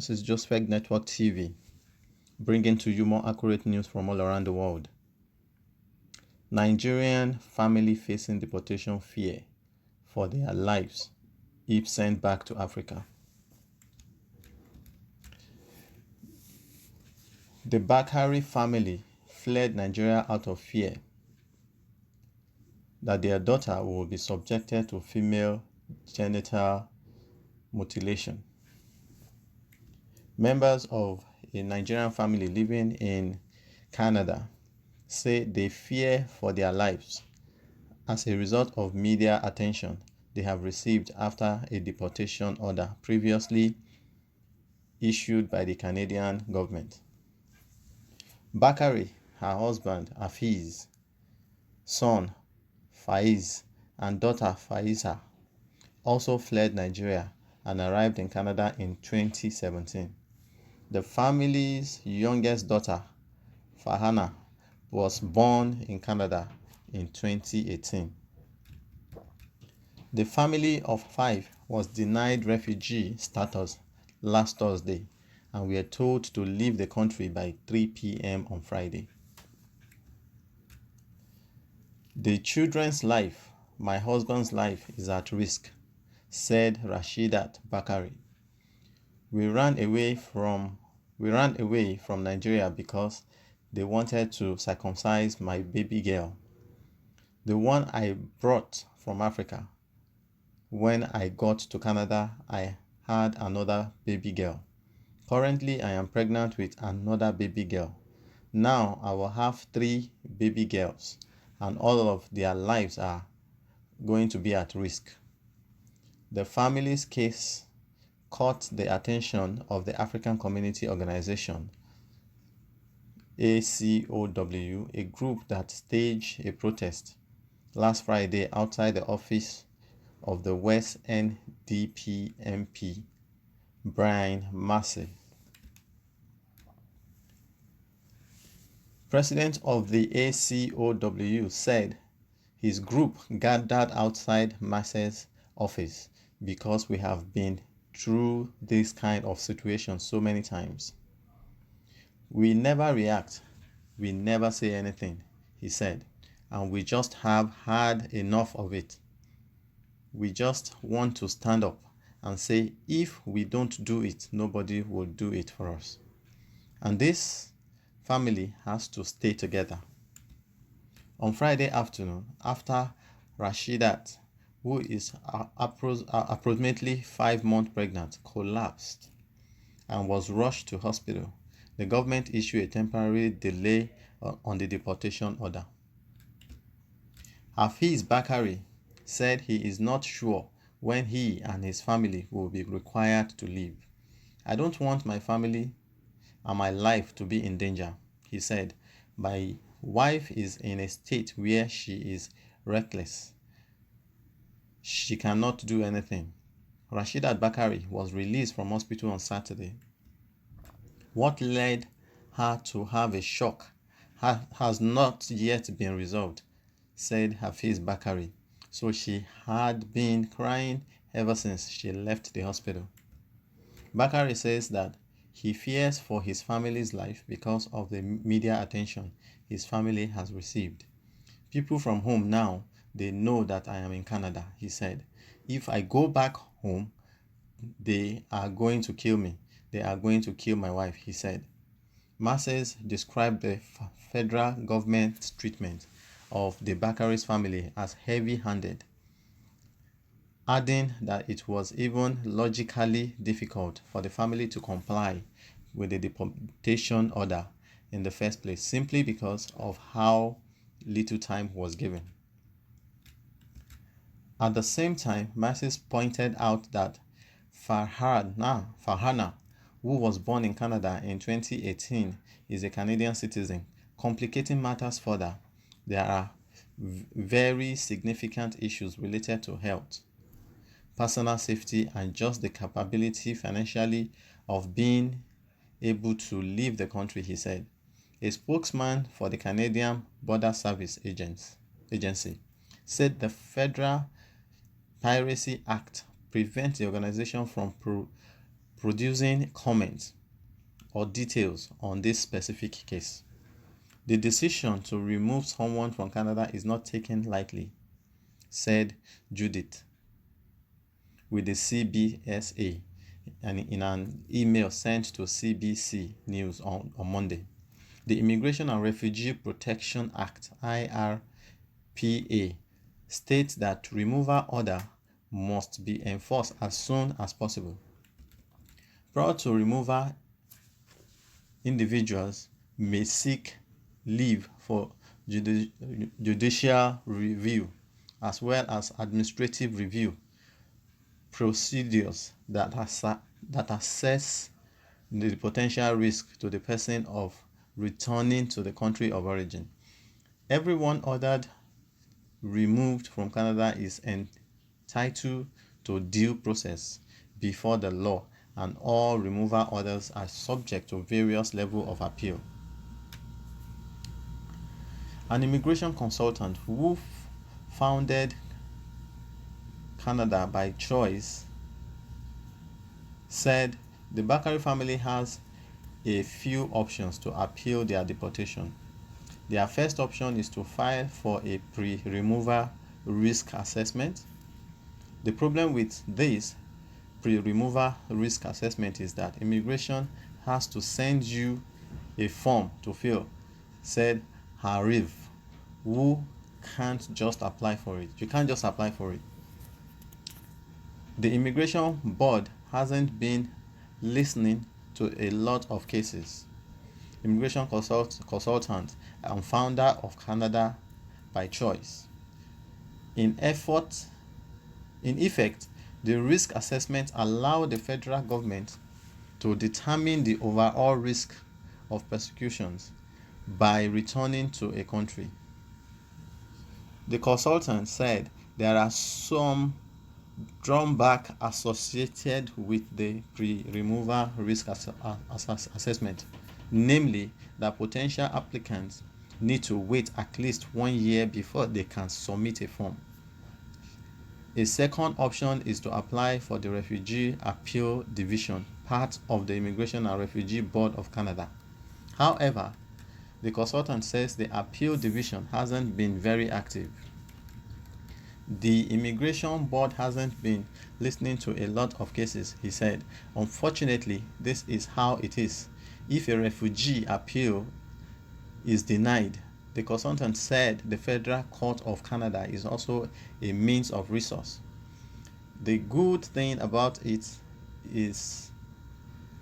This is Joseph Network TV, bringing to you more accurate news from all around the world. Nigerian family facing deportation fear for their lives if sent back to Africa. The Bakari family fled Nigeria out of fear that their daughter will be subjected to female genital mutilation. Members of a Nigerian family living in Canada say they fear for their lives as a result of media attention they have received after a deportation order previously issued by the Canadian government. Bakari, her husband Hafiz, son Faiz, and daughter Faiza also fled Nigeria and arrived in Canada in 2017. The family's youngest daughter, Farhana, was born in Canada in 2018. The family of 5 was denied refugee status last Thursday and were told to leave the country by 3 p.m. on Friday. The children's life, my husband's life, is at risk, said Rashidat Bakari. We ran away from Nigeria because they wanted to circumcise my baby girl, the one I brought from Africa. When I got to Canada, I had another baby girl. Currently, I am pregnant with another baby girl. Now I will have 3 baby girls, and all of their lives are going to be at risk. The family's case caught the attention of the African Community Organization, ACOW, a group that staged a protest last Friday outside the office of the West NDP MP, Brian Massey. President of the ACOW said his group gathered outside Massey's office because we have been through this kind of situation so many times. We never react, we never say anything, he said, and we just have had enough of it. We just want to stand up and say if we don't do it, nobody will do it for us. And this family has to stay together. On Friday afternoon, after Rashidat, who is approximately 5 months pregnant, collapsed and was rushed to hospital, the government issued a temporary delay on the deportation order. Hafiz Bakari said he is not sure when he and his family will be required to leave. I don't want my family and my life to be in danger, he said. My wife is in a state where she is reckless. She cannot do anything. Rashidat Bakari was released from hospital on Saturday. What led her to have a shock has not yet been resolved, said Hafiz Bakari. So she had been crying ever since she left the hospital. Bakari says that he fears for his family's life because of the media attention his family has received. People from home now, they know that I am in Canada, he said. If I go back home, they are going to kill me. They are going to kill my wife, he said. Masses described the federal government's treatment of the Bakari's family as heavy-handed, adding that it was even logically difficult for the family to comply with the deportation order in the first place, simply because of how little time was given. At the same time, Masses pointed out that Farhana, who was born in Canada in 2018, is a Canadian citizen, complicating matters further. There are very significant issues related to health, personal safety, and just the capability financially of being able to leave the country, he said. A spokesman for the Canadian Border Service Agency said the Federal Piracy Act prevents the organization from producing comments or details on this specific case. The decision to remove someone from Canada is not taken lightly, said Judith with the CBSA and in an email sent to CBC News on Monday. The Immigration and Refugee Protection Act, IRPA, states that removal order must be enforced as soon as possible. Prior to removal, individuals may seek leave for judicial review as well as administrative review procedures that assess the potential risk to the person of returning to the country of origin. Everyone ordered removed from Canada is entitled to due process before the law, and all removal orders are subject to various levels of appeal. An immigration consultant who founded Canada by choice said the Bakari family has a few options to appeal their deportation. Their first option is to file for a pre-removal risk assessment. The problem with this pre-removal risk assessment is that immigration has to send you a form to fill, said Harif, who can't just apply for it. You can't just apply for it. The immigration board hasn't been listening to a lot of cases. Immigration consultant and founder of Canada by choice. In effect, the risk assessment allows the federal government to determine the overall risk of persecutions by returning to a country. The consultant said there are some drawbacks associated with the pre-removal risk assessment, namely that potential applicants need to wait at least 1 year before they can submit a form. A second option is to apply for the Refugee Appeal Division, part of the Immigration and Refugee Board of Canada. However, the consultant says the Appeal Division hasn't been very active. The Immigration Board hasn't been listening to a lot of cases, he said. Unfortunately, this is how it is. If a refugee appeal is denied, the consultant said the Federal Court of Canada is also a means of resource. The good thing about it is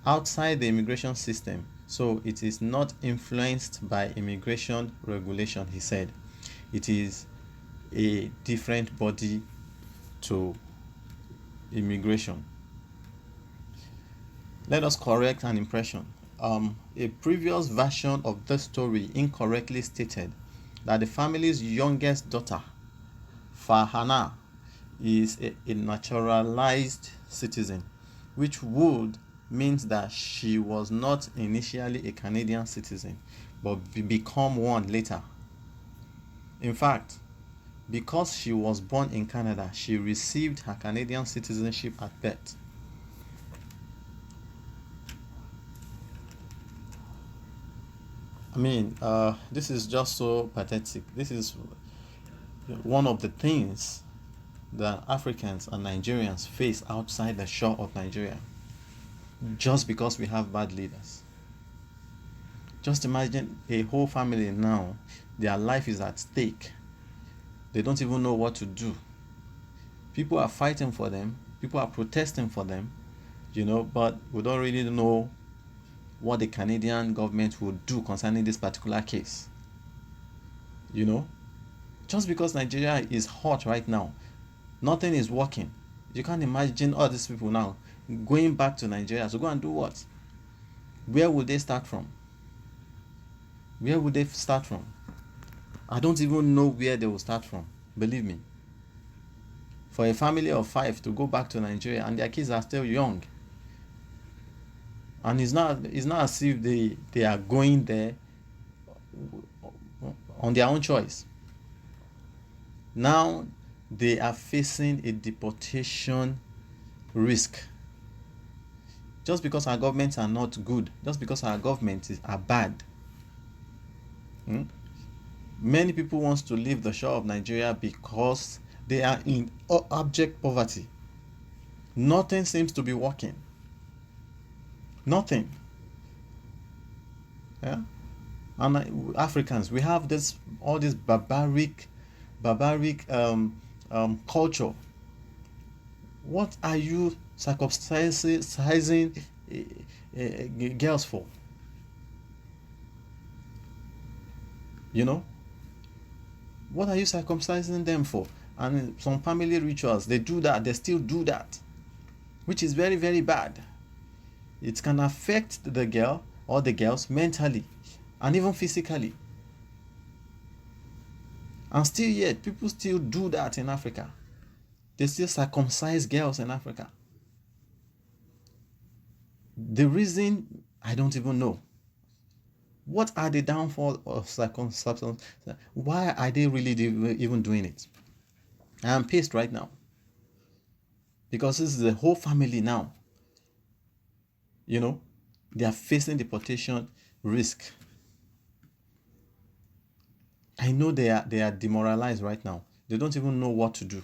outside the immigration system, so it is not influenced by immigration regulation, he said. It is a different body to immigration. Let us correct an impression. A previous version of the story incorrectly stated that the family's youngest daughter, Farhana, is a naturalized citizen, which would mean that she was not initially a Canadian citizen, but become one later. In fact, because she was born in Canada, she received her Canadian citizenship at birth. This is just so pathetic. This is one of the things that Africans and Nigerians face outside the shore of Nigeria, just because we have bad leaders. Just imagine a whole family now, their life is at stake. They don't even know what to do. People are fighting for them, people are protesting for them, but we don't really know what the Canadian government will do concerning this particular case. Just because Nigeria is hot right now, nothing is working. You can't imagine all these people now going back to Nigeria to go and do what? Where would they start from? Where would they start from? I don't even know where they will start from, believe me. For a family of 5 to go back to Nigeria and their kids are still young, and it's not as if they are going there on their own choice. Now they are facing a deportation risk. Just because our governments are not good, just because our governments are bad. Many people want to leave the shore of Nigeria because they are in abject poverty. Nothing seems to be working. Nothing. Yeah? And Africans, we have all this barbaric culture. What are you circumcising girls for? You know, what are you circumcising them for? And some family rituals, they do that, they still do that, which is very, very bad. It can affect the girl or the girls mentally and even physically. And still yet, people still do that in Africa. They still circumcise girls in Africa. The reason, I don't even know. What are the downfall of circumcision? Why are they really even doing it? I am pissed right now. Because this is the whole family now. You know, they are facing deportation risk. I know they are demoralized right now. They don't even know what to do.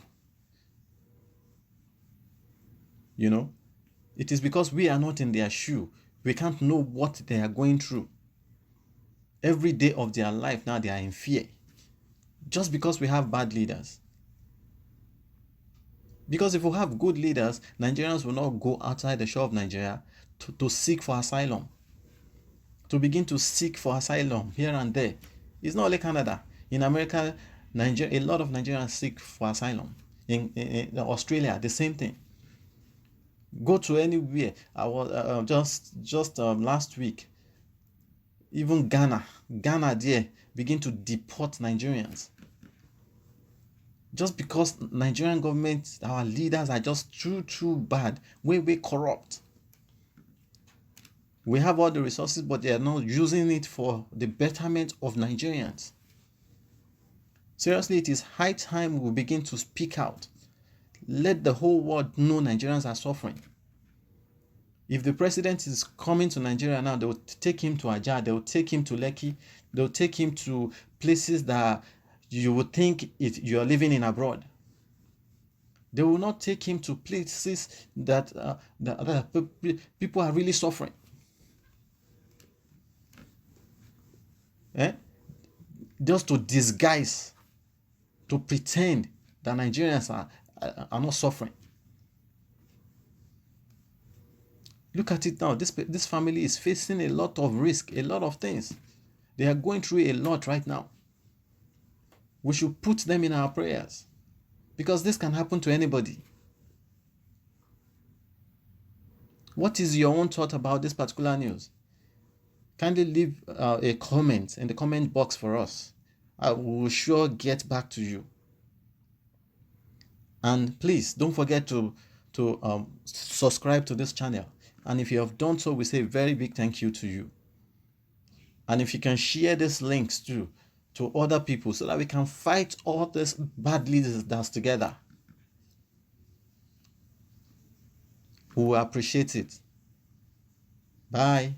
You know, it is because we are not in their shoe. We can't know what they are going through. Every day of their life now they are in fear. Just because we have bad leaders. Because if we have good leaders, Nigerians will not go outside the shore of Nigeria to seek for asylum. To begin to seek for asylum here and there. It's not only Canada. In America, a lot of Nigerians seek for asylum. In Australia, the same thing. Go to anywhere. I was just last week. Even Ghana there begin to deport Nigerians. Just because Nigerian government, our leaders are just too bad, way corrupt. We have all the resources, but they are not using it for the betterment of Nigerians. Seriously, it is high time we begin to speak out. Let the whole world know Nigerians are suffering. If the president is coming to Nigeria now, they will take him to Ajah, they will take him to Lekki, they will take him to places that you would think you are living in abroad. They will not take him to places that people are really suffering. Just to disguise, to pretend that Nigerians are not suffering. Look at it now. This family is facing a lot of risk, a lot of things. They are going through a lot right now. We should put them in our prayers, because this can happen to anybody. What is your own thought about this particular news? Kindly leave a comment in the comment box for us. I will sure get back to you. And please don't forget to subscribe to this channel. And if you have done so, we say a very big thank you to you. And if you can share these links to other people so that we can fight all these bad leaders together, we will appreciate it. Bye.